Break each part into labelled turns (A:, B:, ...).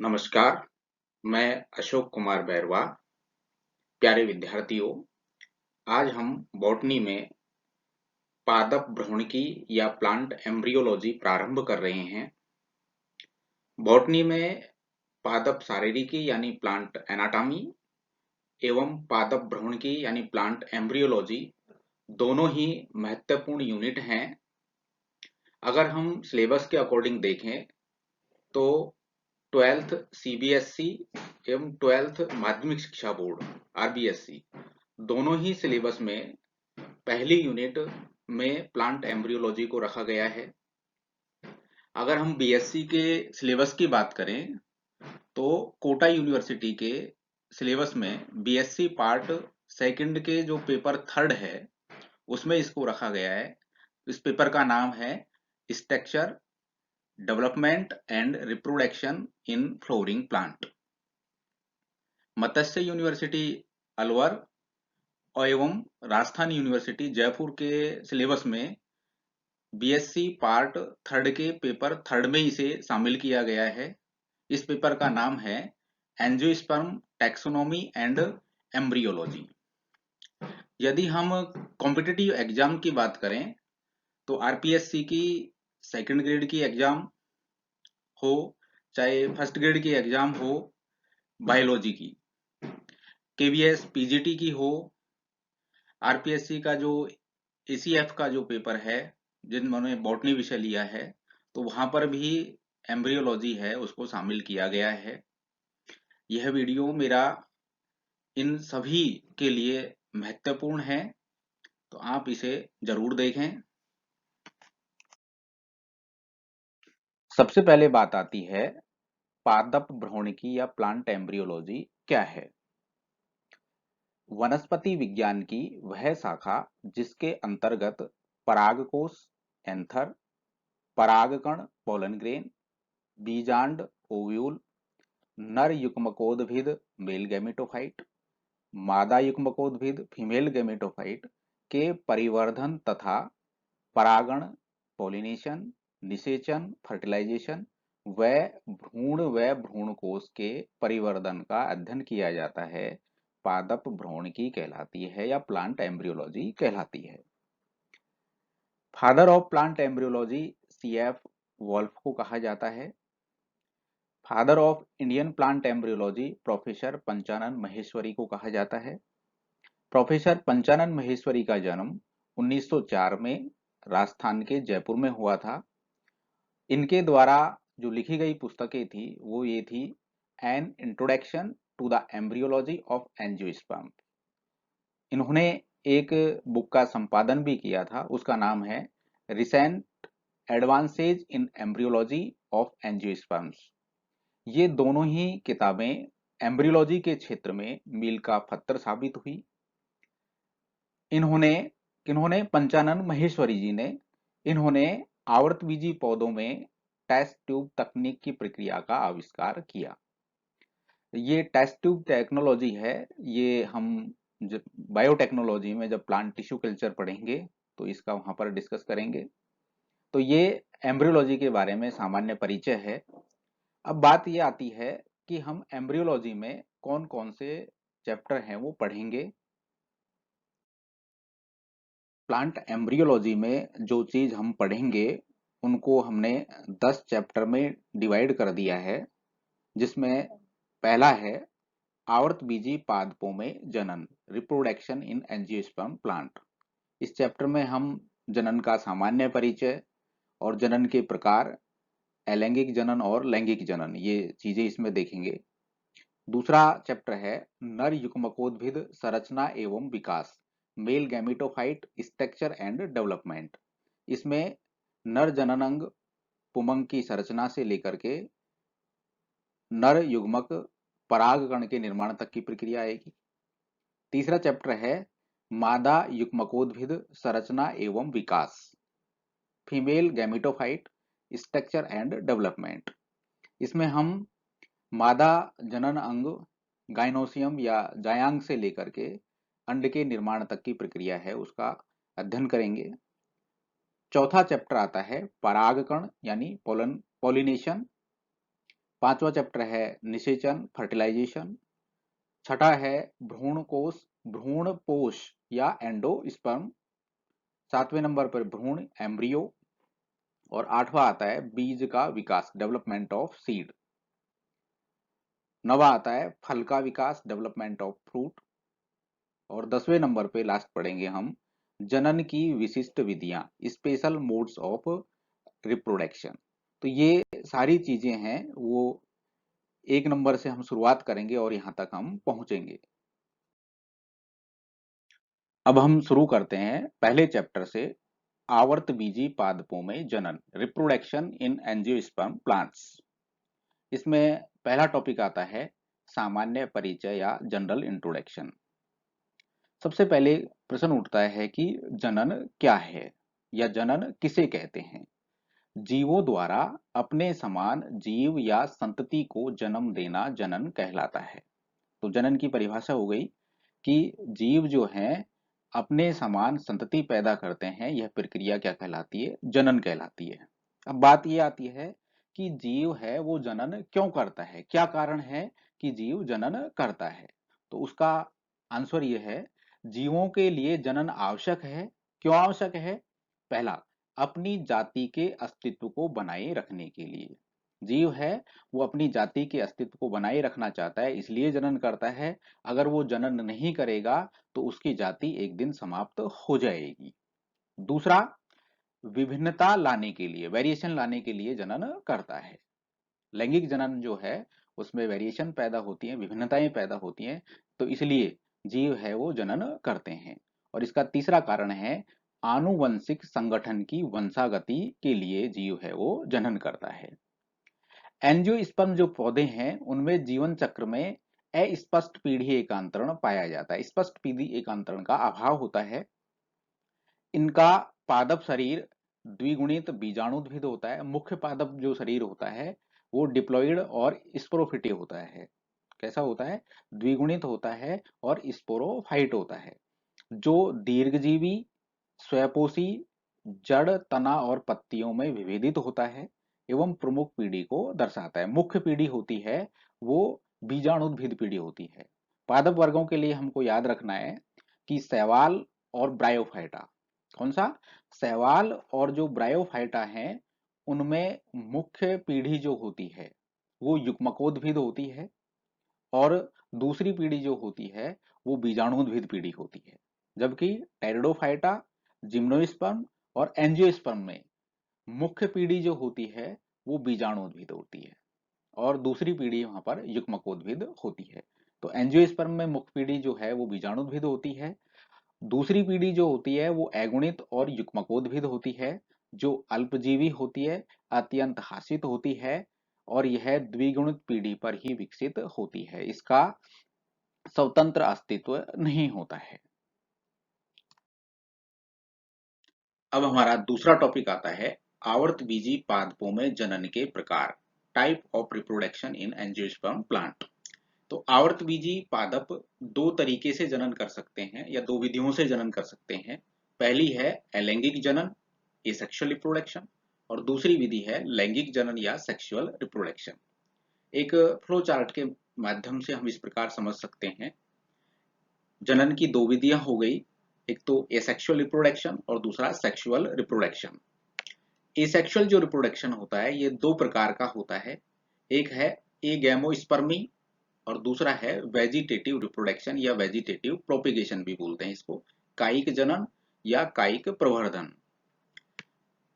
A: नमस्कार, मैं अशोक कुमार बैरवा। प्यारे विद्यार्थियों, आज हम बॉटनी में पादप भ्रूणकी या प्लांट एम्ब्रियोलॉजी प्रारंभ कर रहे हैं। बॉटनी में पादप शारीरिकी यानी प्लांट एनाटॉमी एवं पादप भ्रूणकी यानी प्लांट एम्ब्रियोलॉजी दोनों ही महत्वपूर्ण यूनिट हैं। अगर हम सिलेबस के अकॉर्डिंग देखें तो 12th सीबीएसई एवं 12th माध्यमिक शिक्षा बोर्ड आरबीएसई दोनों ही सिलेबस में पहली यूनिट में प्लांट एम्ब्रियोलॉजी को रखा गया है। अगर हम बीएससी के सिलेबस की बात करें तो कोटा यूनिवर्सिटी के सिलेबस में बीएससी पार्ट सेकंड के जो पेपर थर्ड है उसमें इसको रखा गया है। इस पेपर का नाम है structure development and reproduction in flowering plant. Matsya university Alwar एवं राजस्थान यूनिवर्सिटी जयपुर के सिलेबस में बीएससी पार्ट थर्ड के पेपर थर्ड में इसे शामिल किया गया है। इस पेपर का नाम है एंजियोस्पर्म टैक्सोनॉमी एंड एम्ब्रियोलॉजी। यदि हम कॉम्पिटिटिव एग्जाम की बात करें तो आरपीएससी की सेकंड ग्रेड की एग्जाम हो चाहे फर्स्ट ग्रेड की एग्जाम हो, बायोलॉजी की केवीएस पीजीटी की हो, आरपीएससी का जो एसीएफ का जो पेपर है जिन्होंने बॉटनी विषय लिया है तो वहां पर भी एम्ब्रियोलॉजी है उसको शामिल किया गया है। यह वीडियो मेरा इन सभी के लिए महत्वपूर्ण है तो आप इसे जरूर देखें। सबसे पहले बात आती है पादप भ्रूणकी या प्लांट एम्ब्रियोलॉजी क्या है। वनस्पति विज्ञान की वह शाखा जिसके अंतर्गत परागकोश एंथर, परागकण पोलन ग्रेन, बीजांड ओव्यूल, नर युग्मकोद्भिद मेल गैमेटोफाइट, मादा युग्मकोद्भिद फीमेल गैमेटोफाइट के परिवर्धन तथा परागण पॉलिनेशन, निषेचन फर्टिलाइजेशन व भ्रूणकोश के परिवर्धन का अध्ययन किया जाता है पादप भ्रूणकी कहलाती है या प्लांट एम्ब्रियोलॉजी कहलाती है। Father of plant embryology CF Wolff को कहा जाता है। Father of Indian plant embryology professor Panchanan Maheshwari को कहा जाता है। प्रोफेसर पंचानन महेश्वरी का जन्म 1904 में राजस्थान के जयपुर में हुआ था। इनके द्वारा जो लिखी गई पुस्तकें थी वो ये थी an introduction to the embryology of angiosperm. इन्होंने एक बुक का संपादन भी किया था, उसका नाम है recent advances in embryology of angiosperms. ये दोनों ही किताबें एम्ब्रियोलॉजी के क्षेत्र में मील का पत्थर साबित हुई। इन्होंने पंचानन महेश्वरी जी ने इन्होंने आवर्तबीजी पौधों में टेस्ट ट्यूब तकनीक की प्रक्रिया का आविष्कार किया। ये टेस्ट ट्यूब टेक्नोलॉजी है, ये हम बायोटेक्नोलॉजी में जब प्लांट टिश्यू कल्चर पढ़ेंगे तो इसका वहां पर डिस्कस करेंगे। तो ये एम्ब्रियोलॉजी के बारे में सामान्य परिचय है। अब बात ये आती है कि हम एम्ब्रियोलॉजी में कौन कौन से चैप्टर हैं वो पढ़ेंगे। प्लांट एम्ब्रियोलॉजी में जो चीज हम पढ़ेंगे उनको हमने 10 चैप्टर में डिवाइड कर दिया है, जिसमें पहला है आवर्तबीजी पादपों में जनन, रिप्रोडक्शन इन एंजियोस्पर्म प्लांट। इस चैप्टर में हम जनन का सामान्य परिचय और जनन के प्रकार, अलैंगिक जनन और लैंगिक जनन, ये चीजें इसमें देखेंगे। दूसरा चैप्टर है नर युग्मकोद्भिद संरचना एवं विकास, male gametophyte structure and development. इसमें नर जननांग पुमंग की संरचना से लेकर के नर युग्मक परागकण के निर्माण तक की प्रक्रिया आएगी। तीसरा चैप्टर है मादा युग्मकोद्भिद संरचना एवं विकास, female gametophyte structure and development. इसमें हम मादा जनन अंग गाइनोसियम या जायांग से लेकर के अंड के निर्माण तक की प्रक्रिया है उसका अध्ययन करेंगे। चौथा चैप्टर आता है परागकण यानी पोलिनेशन। 5वां चैप्टर है निषेचन फर्टिलाइजेशन। छठा है भ्रूण पोष या एंडोस्पर्म। 7वें नंबर पर भ्रूण एम्ब्रियो। और 8वां आता है बीज का विकास डेवलपमेंट ऑफ सीड। 9वां आता है फल का विकास डेवलपमेंट ऑफ फ्रूट। और 10वें नंबर पे लास्ट पढ़ेंगे हम जनन की विशिष्ट विधियां स्पेशल मोड्स ऑफ रिप्रोडक्शन। तो ये सारी चीजें हैं वो 1 नंबर से हम शुरुआत करेंगे और यहां तक हम पहुंचेंगे। अब हम शुरू करते हैं पहले चैप्टर से, आवर्त बीजी पादपों में जनन रिप्रोडक्शन इन एंजियोस्पर्म प्लांट्स। इसमें पहला टॉपिक आता है सामान्य परिचय या जनरल इंट्रोडक्शन। सबसे पहले प्रश्न उठता है कि जनन क्या है या जनन किसे कहते हैं। जीवों द्वारा अपने समान जीव या संतति को जन्म देना जनन कहलाता है। तो जनन की परिभाषा हो गई कि जीव जो हैं अपने समान संतति पैदा करते हैं, यह प्रक्रिया क्या कहलाती है, जनन कहलाती है। अब बात यह आती है कि जीव है वो जनन क्यों करता है, क्या कारण है कि जीव जनन करता है। तो उसका आंसर यह है, जीवों के लिए जनन आवश्यक है। क्यों आवश्यक है? पहला, अपनी जाति के अस्तित्व को बनाए रखने के लिए। जीव है वो अपनी जाति के अस्तित्व को बनाए रखना चाहता है, इसलिए जनन करता है। अगर वो जनन नहीं करेगा तो उसकी जाति एक दिन समाप्त हो जाएगी। दूसरा, विभिन्नता लाने के लिए, वेरिएशन लाने के लिए जनन करता है। लैंगिक जनन जो है उसमें वेरिएशन पैदा होती है, विभिन्नताएं पैदा होती हैं, तो इसलिए जीव है वो जनन करते हैं। और इसका तीसरा कारण है आनुवंशिक संगठन की वंशागति के लिए जीव है वो जनन करता है। एंजियोस्पर्म जो पौधे हैं उनमें जीवन चक्र में अस्पष्ट पीढ़ी एकांतरण पाया जाता है। स्पष्ट पीढ़ी एकांतरण का अभाव होता है। इनका पादप शरीर द्विगुणित बीजाणुद्भिद होता है। मुख्य पादप जो शरीर होता है वो डिप्लॉइड और स्पोरोफिटी होता है। कैसा होता है? द्विगुणित होता है और स्पोरोफाइट होता है, जो दीर्घजीवी स्वयंपोषी जड़ तना और पत्तियों में विभेदित होता है एवं प्रमुख पीढ़ी को दर्शाता है। मुख्य पीढ़ी होती है वो बीजाणुद्भिद पीढ़ी होती है। पादप वर्गों के लिए हमको याद रखना है कि शैवाल और ब्रायोफाइटा, कौन सा? शैवाल और जो ब्रायोफाइटा हैं उनमें मुख्य पीढ़ी जो होती है वो युग्मकोद्भिद होती है और दूसरी पीढ़ी जो होती है वो बीजाणुद्भिद पीढ़ी होती है। जबकि टेरिडोफाइटा, जिम्नोस्पर्म और एंजियोस्पर्म में मुख्य पीढ़ी जो होती है वो बीजाणुद्भिद होती है और दूसरी पीढ़ी वहां पर युग्मकोद्भिद होती है। तो एंजियोस्पर्म में मुख्य पीढ़ी जो है वो बीजाणुद्भिद होती है। दूसरी पीढ़ी जो होती है वो अगुणित और युग्मकोद्भिद होती है, जो अल्पजीवी होती है, अत्यंत हासित होती है और यह द्विगुणित पीढ़ी पर ही विकसित होती है। इसका स्वतंत्र अस्तित्व नहीं होता है। अब हमारा दूसरा टॉपिक आता है आवर्त बीजी पादपों में जनन के प्रकार, type of reproduction in angiosperm plant. तो आवर्त बीजी पादप दो तरीके से जनन कर सकते हैं या दो विधियों से जनन कर सकते हैं। पहली है अलैंगिक जनन, एसेक्सुअल रिप्रोडक्शन, और दूसरी विधि है लैंगिक जनन या सेक्सुअल रिप्रोडक्शन। एक फ्लो चार्ट के माध्यम से हम इस प्रकार समझ सकते हैं। जनन की दो विधियां हो गई, एक तो एसेक्सुअल रिप्रोडक्शन और दूसरा सेक्सुअल रिप्रोडक्शन। एसेक्सुअल जो रिप्रोडक्शन होता है ये दो प्रकार का होता है, एक है एगैमोस्पर्मी और दूसरा है वेजिटेटिव रिप्रोडक्शन या वेजिटेटिव प्रोपिगेशन भी बोलते हैं इसको, कायिक जनन या कायिक प्रवर्धन।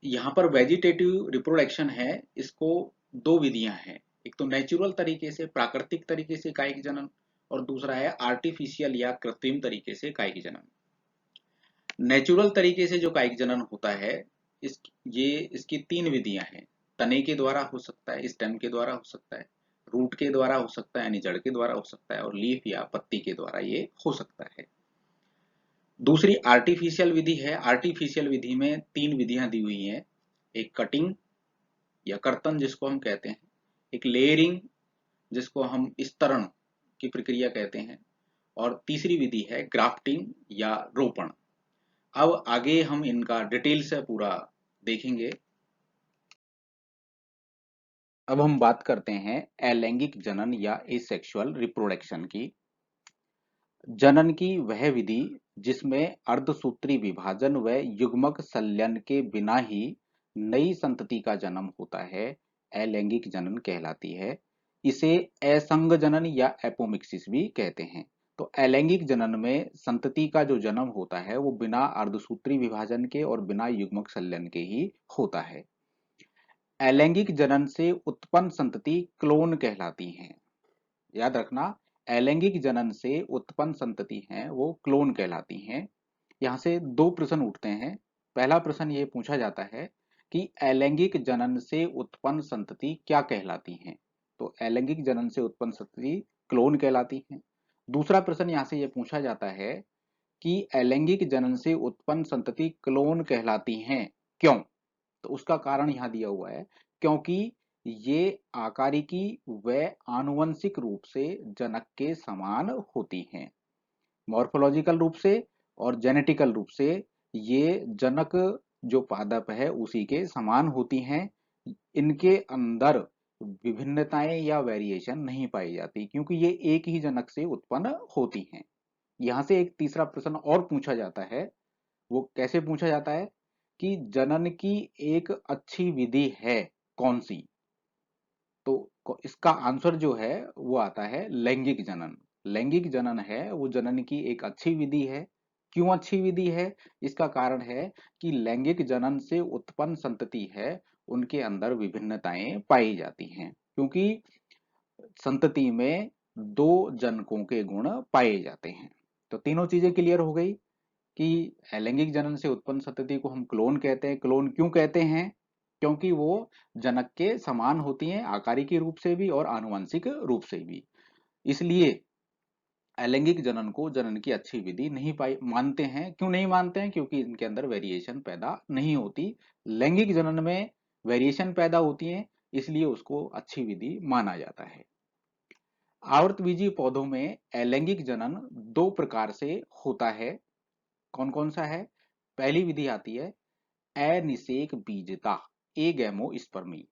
A: यहाँ पर वेजिटेटिव रिप्रोडक्शन है, इसको दो विधियां हैं, एक तो नेचुरल तरीके से प्राकृतिक तरीके से कायिक जनन और दूसरा है आर्टिफिशियल या कृत्रिम तरीके से कायिक जनन। नेचुरल तरीके से जो कायिक जनन होता है इसकी तीन विधियां हैं। तने के द्वारा हो सकता है, स्टेम के द्वारा हो सकता है, रूट के द्वारा हो सकता है यानी जड़ के द्वारा हो सकता है और लीफ या पत्ती के द्वारा ये हो सकता है। दूसरी आर्टिफिशियल विधि है। आर्टिफिशियल विधि में तीन विधियां दी हुई हैं, एक कटिंग या कर्तन जिसको हम कहते हैं, एक लेयरिंग जिसको हम स्तरण की प्रक्रिया कहते हैं और तीसरी विधि है ग्राफ्टिंग या रोपण। अब आगे हम इनका डिटेल से पूरा देखेंगे। अब हम बात करते हैं अलैंगिक जनन या एसेक्सुअल रिप्रोडक्शन की। जनन की वह विधि जिसमें अर्धसूत्री विभाजन व युग्मक संलयन के बिना ही नई संतति का जन्म होता है, अलैंगिक जनन कहलाती है। इसे असंग जनन या एपोमिक्सिस भी कहते हैं। तो अलैंगिक जनन में संतति का जो जन्म होता है वो बिना अर्धसूत्री विभाजन के और बिना युग्मक संलयन के ही होता है। अलैंगिक जनन से उत्पन्न संतति क्लोन कहलाती हैं। याद रखना, अलैंगिक जनन से उत्पन्न संतति हैं वो क्लोन कहलाती हैं। यहाँ से दो प्रश्न उठते हैं। पहला प्रश्न ये पूछा जाता है कि अलैंगिक जनन से उत्पन्न संतति क्या कहलाती हैं। तो अलैंगिक जनन से उत्पन्न संतति क्लोन कहलाती हैं। दूसरा प्रश्न यहाँ से ये पूछा जाता है कि अलैंगिक जनन से उत्पन्न संतति क्लोन कहलाती हैं, क्यों? तो उसका कारण यहाँ दिया हुआ है, क्योंकि ये आकारिकी व आनुवंशिक रूप से जनक के समान होती हैं। मॉर्फोलॉजिकल रूप से और जेनेटिकल रूप से ये जनक जो पादप है उसी के समान होती हैं। इनके अंदर विभिन्नताएं या वेरिएशन नहीं पाई जाती, क्योंकि ये एक ही जनक से उत्पन्न होती हैं। यहाँ से एक तीसरा प्रश्न और पूछा जाता है। वो कैसे पूछा जाता है कि जनन की एक अच्छी विधि है कौन सी? तो इसका आंसर जो है वो आता है लैंगिक जनन। लैंगिक जनन है वो जनन की एक अच्छी विधि है। क्यों अच्छी विधि है? इसका कारण है कि लैंगिक जनन से उत्पन्न संतति है उनके अंदर विभिन्नताएं पाई जाती हैं, क्योंकि संतति में दो जनकों के गुण पाए जाते हैं। तो तीनों चीजें क्लियर हो गई कि अलैंगिक जनन से उत्पन्न संतति को हम क्लोन कहते हैं। क्लोन क्यों कहते हैं? क्योंकि वो जनक के समान होती हैं, आकारिकी रूप से भी और आनुवंशिक रूप से भी। इसलिए अलैंगिक जनन को जनन की अच्छी विधि नहीं पाई मानते हैं। क्यों नहीं मानते हैं? क्योंकि इनके अंदर वेरिएशन पैदा नहीं होती। लैंगिक जनन में वेरिएशन पैदा होती है, इसलिए उसको अच्छी विधि माना जाता है। आवर्तबीजी पौधों में अलैंगिक जनन दो प्रकार से होता है। कौन कौन सा है? पहली विधि आती है अनिषेक बीजता, एगैमोस्पर्मी।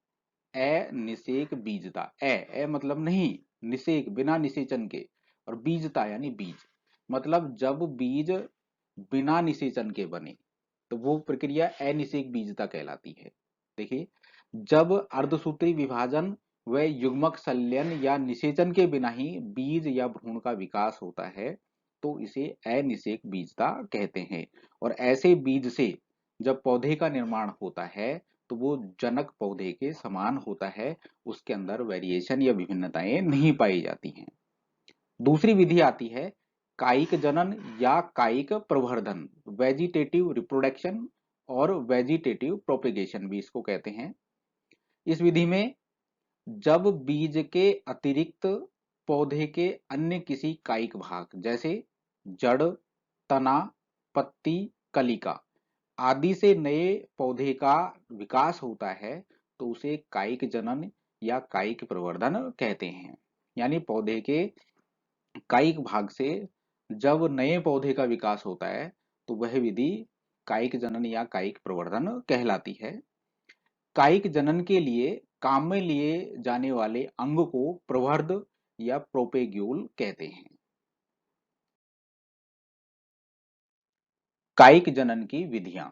A: अनिषेक बीजता, ए मतलब नहीं, निषेक बिना निषेचन के, और बीजता यानी बीज, मतलब जब बीज बिना निषेचन के बने तो वो प्रक्रिया अनिषेक बीजता कहलाती है। देखिए, जब अर्धसूत्री विभाजन व युग्मक संलयन या निषेचन के बिना ही बीज या भ्रूण का विकास होता है तो इसे अनिषेक बीजता कहते हैं। और ऐसे बीज से जब पौधे का निर्माण होता है तो वो जनक पौधे के समान होता है, उसके अंदर वेरिएशन या विभिन्नताएं नहीं पाई जाती हैं। दूसरी विधि आती है कायिक जनन या कायिक प्रवर्धन, वेजिटेटिव रिप्रोडक्शन और वेजिटेटिव प्रोपेगेशन भी इसको कहते हैं। इस विधि में जब बीज के अतिरिक्त पौधे के अन्य किसी कायिक भाग जैसे जड़, तना, पत्ती, कलिका आदि से नए पौधे का विकास होता है तो उसे कायिक जनन या कायिक प्रवर्धन कहते हैं। यानी पौधे के कायिक भाग से जब नए पौधे का विकास होता है तो वह विधि कायिक जनन या कायिक प्रवर्धन कहलाती है। कायिक जनन के लिए काम में लिए जाने वाले अंग को प्रवर्ध या प्रोपेग्यूल कहते हैं। कायिक जनन की विधियां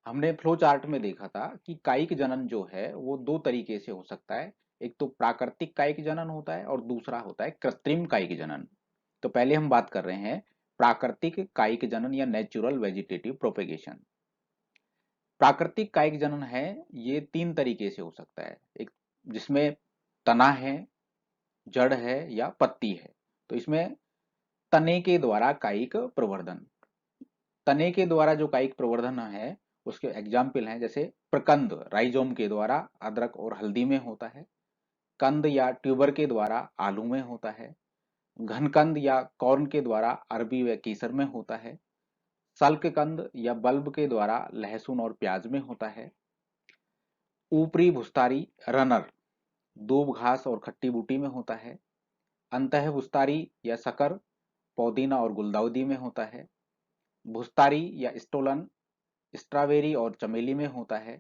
A: हमने फ्लो चार्ट में देखा था कि कायिक जनन जो है वो दो तरीके से हो सकता है। एक तो प्राकृतिक कायिक जनन होता है और दूसरा होता है कृत्रिम कायिक जनन। तो पहले हम बात कर रहे हैं प्राकृतिक कायिक जनन या नेचुरल वेजिटेटिव प्रोपेगेशन। प्राकृतिक कायिक जनन है ये तीन तरीके से हो सकता है। एक जिसमें तना है, जड़ है या पत्ती है। तो इसमें तने के द्वारा कायिक प्रवर्धन, तने के द्वारा जो कायिक प्रवर्धन है उसके एग्जाम्पल हैं जैसे प्रकंद राइजोम के द्वारा अदरक और हल्दी में होता है, कंद या ट्यूबर के द्वारा आलू में होता है, घनकंद या कॉर्न के द्वारा अरबी व केसर में होता है, सल्क कंद या बल्ब के द्वारा लहसुन और प्याज में होता है, ऊपरी भुस्तारी रनर दूब घास और खट्टी बूटी में होता है, अंतः भुस्तारी या शकर पौदीना और गुलदाउदी में होता है, भुस्तारी या स्टोलन स्ट्रॉबेरी और चमेली में होता है,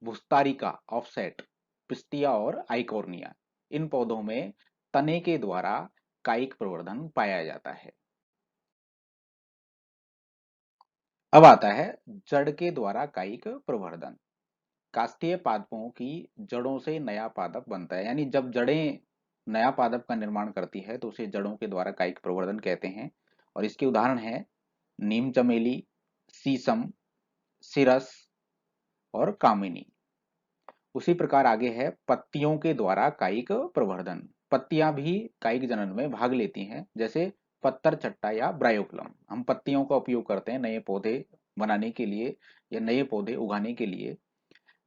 A: भुस्तारिका ऑफसेट पिस्टिया और आइकोर्निया, इन पौधों में तने के द्वारा कायिक प्रवर्धन पाया जाता है। अब आता है जड़ के द्वारा कायिक प्रवर्धन। काष्ठीय पादपों की जड़ों से नया पादप बनता है, यानी जब जड़ें नया पादप का निर्माण करती है तो उसे जड़ों के द्वारा कायिक प्रवर्धन कहते हैं। और इसके उदाहरण है नीम चमेली, सीसम, सिरस और कामिनी। उसी प्रकार आगे है पत्तियों के द्वारा कायिक प्रवर्धन। पत्तियां भी कायिक जनन में भाग लेती हैं, जैसे पत्तर चट्टा या ब्रायोफ्लम। हम पत्तियों का उपयोग करते हैं नए पौधे बनाने के लिए या नए पौधे उगाने के लिए।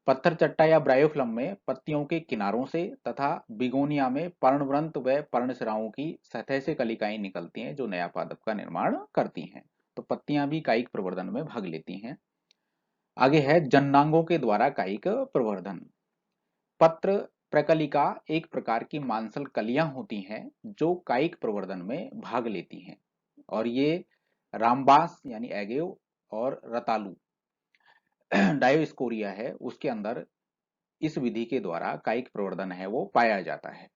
A: पत्थर चट्टा या ब्रायोफ्लम में पत्तियों के किनारों से तथा बिगोनिया में पर्णवृंत व पर्णशिराओं की सतह से कलिकाएं निकलती हैं जो नया पादप का निर्माण करती हैं। तो पत्तियां भी कायिक प्रवर्धन में भाग लेती हैं। आगे है जन्नांगों के द्वारा कायिक प्रवर्धन। पत्र प्रकलिका एक प्रकार की मांसल कलियां होती हैं जो कायिक प्रवर्धन में भाग लेती हैं। और ये रामबास यानी एगेव और रतालू डायोस्कोरिया है, उसके अंदर इस विधि के द्वारा कायिक प्रवर्धन है वो पाया जाता है।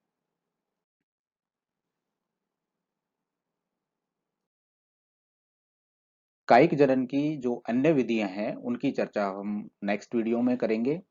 A: कायिक जनन की जो अन्य विधियां हैं उनकी चर्चा हम नेक्स्ट वीडियो में करेंगे।